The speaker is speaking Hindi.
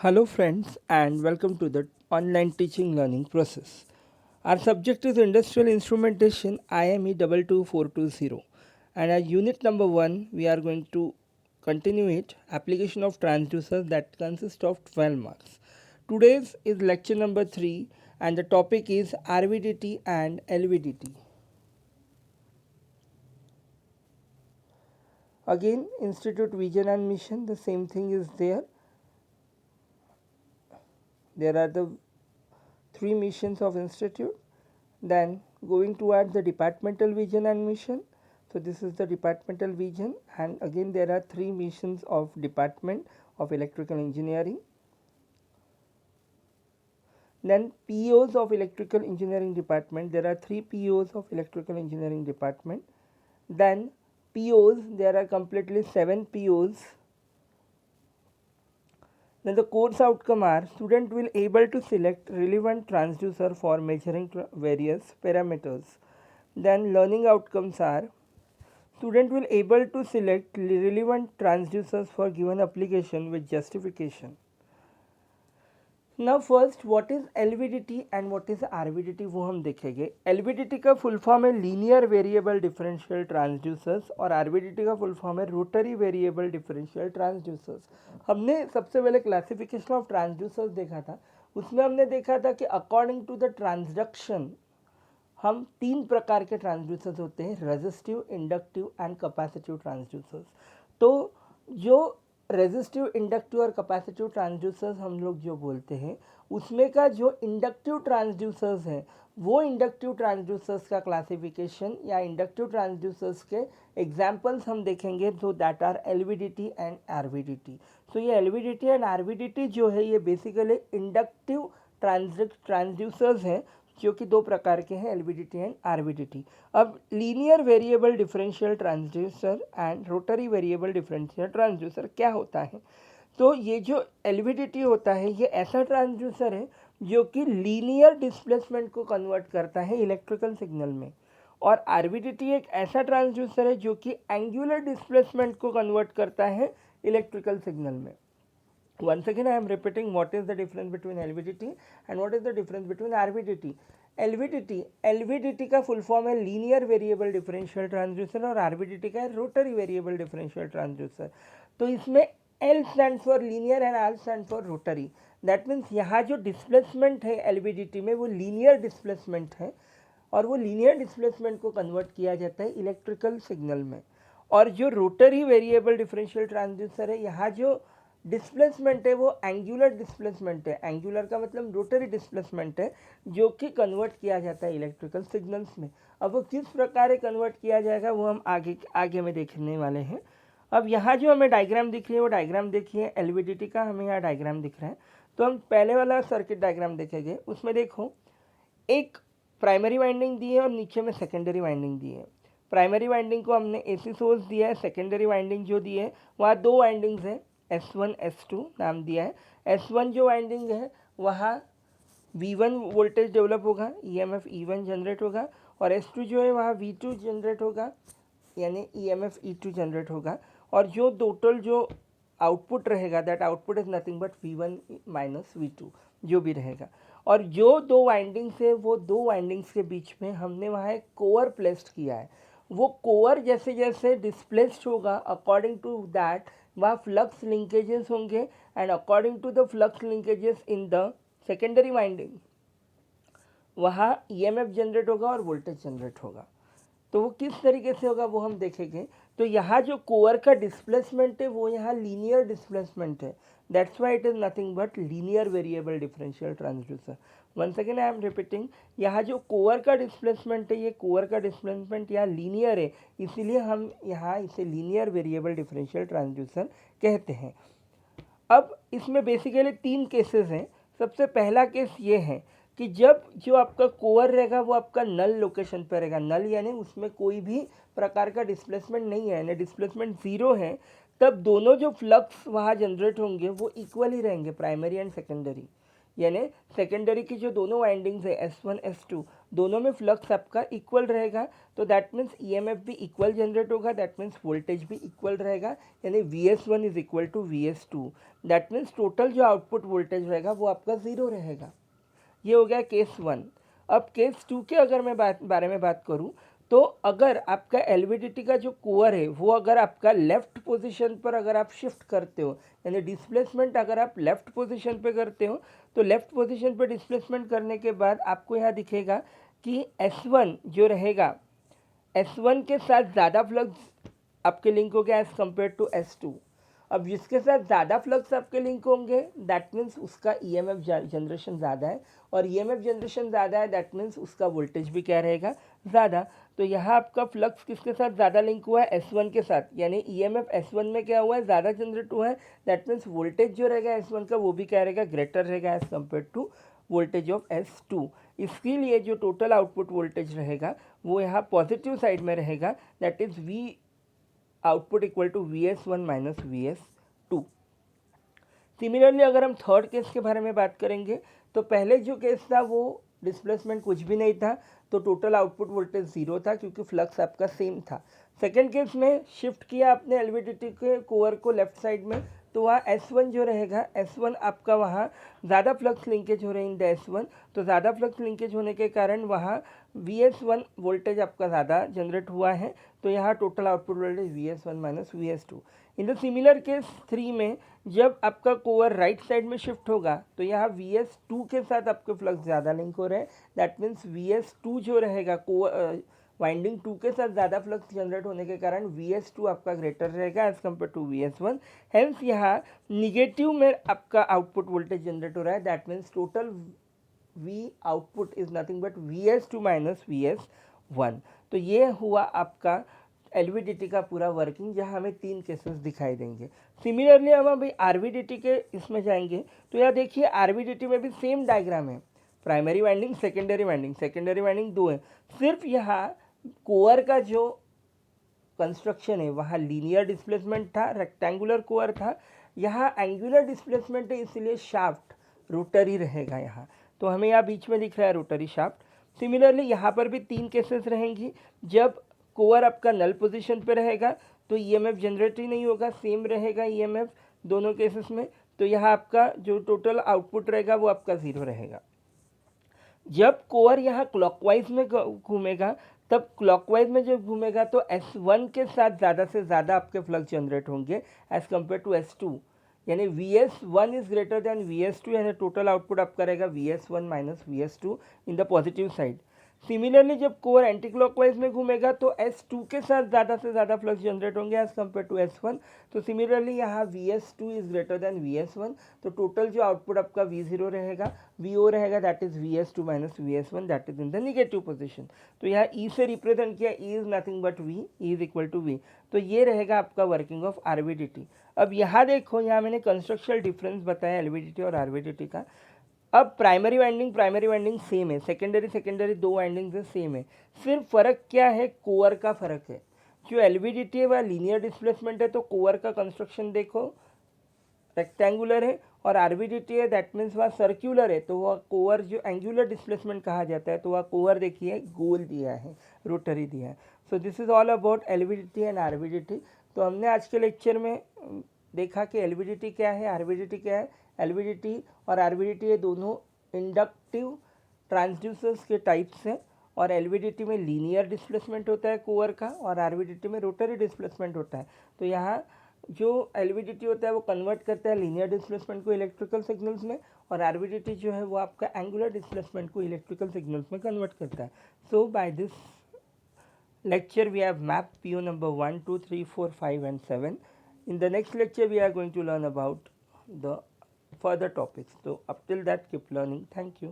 Hello friends and welcome to the online teaching learning process. Our subject is Industrial Instrumentation IME 22420 and our unit number 1 we are going to continue it application of transducers that consist of 12 marks. Today's is lecture number 3 and the topic is RVDT and LVDT. Again Institute Vision and Mission, the same thing is there. There are the three missions of institute. Then going toward the departmental vision and mission. So this is the departmental vision, and again there are three missions of department of electrical engineering. Then POs of electrical engineering department, there are three POs of electrical engineering department. Then POs, there are completely 7 POs. Then the course outcome are student will able to select relevant transducer for measuring various parameters. Then learning outcomes are student will able to select relevant transducers for given application with justification. Now first what is LVDT and what is RVDT वो हम देखेंगे. LVDT का फुल फॉर्म है लीनियर वेरिएबल डिफरेंशियल ट्रांसड्यूसर्स और RVDT का फुल फॉर्म है रोटरी वेरिएबल डिफरेंशियल ट्रांसड्यूसर्स. हमने सबसे पहले क्लासिफिकेशन ऑफ ट्रांसड्यूसर्स देखा था. उसमें हमने देखा था कि अकॉर्डिंग टू द ट्रांसडक्शन हम 3 प्रकार के ट्रांसड्यूसर्स होते हैं, resistive, inductive and capacitive transducers. तो जो रेजिस्टिव, इंडक्टिव और कैपेसिटिव ट्रांसड्यूसर्स हम लोग जो बोलते हैं उसमें का जो इंडक्टिव ट्रांसड्यूसर्स हैं वो इंडक्टिव ट्रांसड्यूसर्स का क्लासिफिकेशन या इंडक्टिव ट्रांसड्यूसर्स के एग्जांपल्स हम देखेंगे. तो that are LVDT and RVDT. तो ये LVDT एंड RVDT जो है ये बेसिकली इंडक्टिव ट्रांसड्यूसर्स हैं जो कि दो प्रकार के हैं, LVDT एंड RVDT. अब linear variable differential transducer and rotary variable differential transducer क्या होता है. तो ये जो LVDT होता है ये ऐसा ट्रांसड्यूसर है जो कि लीनियर डिस्प्लेसमेंट को कन्वर्ट करता है इलेक्ट्रिकल सिग्नल में, और RVDT एक ऐसा ट्रांसड्यूसर है जो कि एंगुलर डिस्प्लेसमेंट को कन्वर्ट करता है इलेक्ट्रिकल सिग्नल में. Once again I am repeating what is the difference between LVDT and what is the difference between RVDT. LVDT का फुल फॉर्म है लीनियर वेरिएबल डिफरेंशियल ट्रांसड्यूसर और RVDT का है रोटरी वेरिएबल डिफरेंशियल ट्रांसड्यूसर. तो इसमें L stand for linear and R stand for rotary. That means यहाँ जो डिस्प्लेसमेंट है LVDT में वो लीनियर डिस्प्लेसमेंट है और वो लीनियर डिस्प्लेसमेंट को कन्वर्ट किया जाता है इलेक्ट्रिकल सिग्नल में. और जो रोटरी वेरिएबल डिफरेंशियल ट्रांसड्यूसर है यहाँ जो डिस्प्लेसमेंट है वो एंगुलर डिस्प्लेसमेंट है. एंगुलर का मतलब रोटरी डिस्प्लेसमेंट है जो कि कन्वर्ट किया जाता है इलेक्ट्रिकल सिग्नल्स में. अब वो किस प्रकार कन्वर्ट किया जाएगा वो हम आगे में देखने वाले हैं. अब यहाँ जो हमें डायग्राम दिख रही है वो डायग्राम देखिए LVDT का हमें यहाँ डायग्राम दिख रहा है. तो हम पहले वाला सर्किट डायग्राम देखेंगे. उसमें देखो एक प्राइमरी वाइंडिंग दी है और नीचे में सेकेंडरी वाइंडिंग दी है. प्राइमरी वाइंडिंग को हमने AC सोर्स दिया है. सेकेंडरी वाइंडिंग जो दी है वहाँ दो वाइंडिंग्स हैं, S1 S2 नाम दिया है. S1 जो वाइंडिंग है वहाँ V1 वोल्टेज डेवलप होगा, EMF E1 जनरेट होगा, और S2 जो है वहाँ V2 जनरेट होगा यानी EMF E2 जनरेट होगा. और जो टोटल जो आउटपुट रहेगा that output is nothing but V1 minus V2 जो भी रहेगा. और जो दो वाइंडिंग्स है वो दो वाइंडिंग्स के बीच में हमने वहाँ एक कोर प्लेस्ड किया है. वो कोर जैसे जैसे डिस्प्लेस्ड होगा अकॉर्डिंग टू दैट वहाँ फ्लक्स लिंकेजेस होंगे and according to the flux linkages in the secondary winding वहाँ EMF जनरेट होगा और वोल्टेज जनरेट होगा. तो वो किस तरीके से होगा वो हम देखेंगे. तो यहाँ जो कोर का डिस्प्लेसमेंट है वो यहाँ लीनियर डिस्प्लेसमेंट है. That's why it is nothing but linear variable differential transducer. Once again I am repeating, यहाँ जो कोर का डिस्प्लेसमेंट है ये कोर का डिस्प्लेसमेंट यहाँ लीनियर है, इसीलिए हम यहाँ इसे लीनियर वेरिएबल डिफरेंशियल ट्रांसड्यूसर कहते हैं. अब इसमें बेसिकली 3 केसेस हैं. सबसे पहला केस ये है कि जब जो आपका कोर रहेगा वो आपका नल लोकेशन पर रहेगा. नल यानी उसमें कोई भी प्रकार का डिस्प्लेसमेंट नहीं है यानी डिस्प्लेसमेंट ज़ीरो है. तब दोनों जो फ्लक्स वहाँ जनरेट होंगे वो इक्वली रहेंगे, प्राइमरी एंड सेकेंडरी. यानी सेकेंडरी की जो दोनों वाइंडिंग्स है S1 S2 दोनों में फ्लक्स आपका इक्वल रहेगा, तो दैट मीन्स EMF भी इक्वल जनरेट होगा, दैट मीन्स वोल्टेज भी इक्वल रहेगा, यानी VS1 is equal to VS2। That means total जो आउटपुट वोल्टेज रहेगा वो आपका ज़ीरो रहेगा। ये हो गया केस 1। अब केस 2 के अगर मैं बारे में बात करूं, तो अगर आपका LVDT का जो कोर है वो अगर आपका लेफ्ट पोजीशन पर अगर आप शिफ्ट करते हो, यानी डिस्प्लेसमेंट अगर आप लेफ्ट पोजीशन पे करते हो, तो लेफ्ट पोजीशन पे डिस्प्लेसमेंट करने के बाद आपको यहाँ दिखेगा कि S1 जो रहेगा, S1 के साथ ज़्यादा फ्लक्स आपके लिंक हो गया एज़ कम्पेयर टू S2। अब जिसके साथ ज़्यादा फ्लक्स आपके लिंक होंगे दैट मीन्स उसका EMF जनरेशन ज़्यादा है, और EMF जनरेशन ज़्यादा है दैट मीन्स उसका वोल्टेज भी क्या रहेगा, ज़्यादा। तो यहाँ आपका फ्लक्स किसके साथ ज़्यादा लिंक हुआ है, S1 के साथ, यानी EMF S1 में क्या हुआ है, ज़्यादा जनरेट हुआ है, दैट मीन्स वोल्टेज जो रहेगा S1 का वो भी क्या रहेगा, ग्रेटर रहेगा as compare to voltage of S2। इसके लिए जो टोटल आउटपुट वोल्टेज रहेगा वो यहाँ पॉजिटिव साइड में रहेगा, that is V output equal to VS1 minus VS2। Similarly अगर हम थर्ड केस के बारे में बात करेंगे, तो पहले जो केस था वो डिस्प्लेसमेंट कुछ भी नहीं था, तो टोटल आउटपुट वोल्टेज ज़ीरो था क्योंकि फ्लक्स आपका सेम था। सेकेंड केस में शिफ्ट किया आपने LVDT के कोर को लेफ्ट साइड में, तो वहाँ S1 जो रहेगा, S1 आपका वहाँ ज़्यादा फ्लक्स लिंकेज हो रहे हैं इन द S1, तो ज़्यादा फ्लक्स लिंकेज होने के कारण वहाँ VS1 वोल्टेज आपका ज़्यादा जनरेट हुआ है, तो यहाँ total output voltage VS1 minus VS2। In the similar case 3 में जब आपका कोवर राइट साइड में शिफ्ट होगा, तो यहाँ VS2 के साथ आपके फ्लक्स ज़्यादा लिंक हो रहे हैं, दैट मीन्स VS2 जो रहेगा कोवर वाइंडिंग 2 के साथ ज़्यादा फ्लक्स जनरेट होने के कारण VS2 आपका ग्रेटर रहेगा as compare to VS1। Hence यहाँ निगेटिव में आपका आउटपुट वोल्टेज जनरेट हो रहा है, that means total V output is nothing but VS2 minus VS1। तो ये हुआ आपका LVDT का पूरा वर्किंग, जहाँ हमें 3 केसेस दिखाई देंगे। सिमिलरली हम अभी RVDT के इसमें जाएंगे, तो यहाँ देखिए RVDT में भी सेम डायग्राम है, primary winding secondary winding, secondary winding 2 है, सिर्फ यहाँ कोर का जो कंस्ट्रक्शन है वहाँ लीनियर डिस्प्लेसमेंट था, रेक्टेंगुलर कोर था, यहाँ एंगुलर डिस्प्लेसमेंट है, इसलिए शाफ्ट रोटरी रहेगा यहाँ, तो हमें यहाँ बीच में दिख रहा है रोटरी शाफ्ट। सिमिलरली यहाँ पर भी 3 केसेस रहेंगी, जब कोर आपका नल पोजीशन पे रहेगा तो EMF जनरेट ही नहीं होगा, सेम रहेगा EMF दोनों केसेस में, तो यहाँ आपका जो टोटल आउटपुट रहेगा वो आपका ज़ीरो रहेगा। जब कोर यहाँ क्लॉकवाइज में घूमेगा, तब क्लॉकवाइज में जब घूमेगा तो S1 के साथ ज़्यादा से ज़्यादा आपके फ्लक्स जनरेट होंगे एज़ कम्पेयर टू S2, यानी VS1 is greater than VS2, यानी टोटल आउटपुट आपका रहेगा VS1 minus VS2 in the positive side. Similarly जब कोर एंटी क्लॉकवाइज में घूमेगा तो S2 के साथ ज़्यादा से ज़्यादा फ्लक्स जनरेट होंगे एज कम्पेयर टू S1, तो सिमिलरली यहाँ VS2 is greater than VS1, तो टोटल जो आउटपुट आपका V0 रहेगा, VO रहेगा, that is VS2 minus VS1, that is in the negative position. तो यहाँ E से रिप्रेजेंट किया, E is nothing but V, E is equal to V। तो ये रहेगा आपका वर्किंग ऑफ RVDT। अब यहाँ देखो, यहाँ मैंने कंस्ट्रक्शनल डिफरेंस बताया LVDT और RVDT का। अब प्राइमरी वाइंडिंग सेम है, सेकेंडरी 2 वाइंडिंग सेम है, सिर्फ फ़र्क क्या है, कोर का फ़र्क है। जो LVDT है वह लीनियर डिस्प्लेसमेंट है, तो कोर का कंस्ट्रक्शन देखो रेक्टेंगुलर है, और RVDT है दैट मीन्स वह सर्क्यूलर है, तो वह कोर जो एंगुलर डिस्प्लेसमेंट कहा जाता है, तो वह कोर देखिए गोल दिया है, रोटरी दिया है। So this is all about LVDT and RVDT। तो हमने आज के लेक्चर में देखा कि LVDT क्या है, RVDT क्या है। LVDT और RVDT ये दोनों इंडक्टिव ट्रांसड्यूसर्स के टाइप्स हैं, और LVDT में लीनियर डिस्प्लेसमेंट होता है कोर का, और RVDT में रोटरी डिस्प्लेसमेंट होता है। तो यहाँ जो LVDT होता है वो कन्वर्ट करता है लीनियर डिस्प्लेसमेंट को इलेक्ट्रिकल सिग्नल्स में, और RVDT जो है वो आपका एंगुलर डिस्प्लेसमेंट को इलेक्ट्रिकल सिग्नल्स में कन्वर्ट करता है। So by this lecture we have mapped PO number 1, 2, 3, 4, 5 and 7. In the next lecture we are going to learn about the further topics. So up till that, keep learning. Thank you.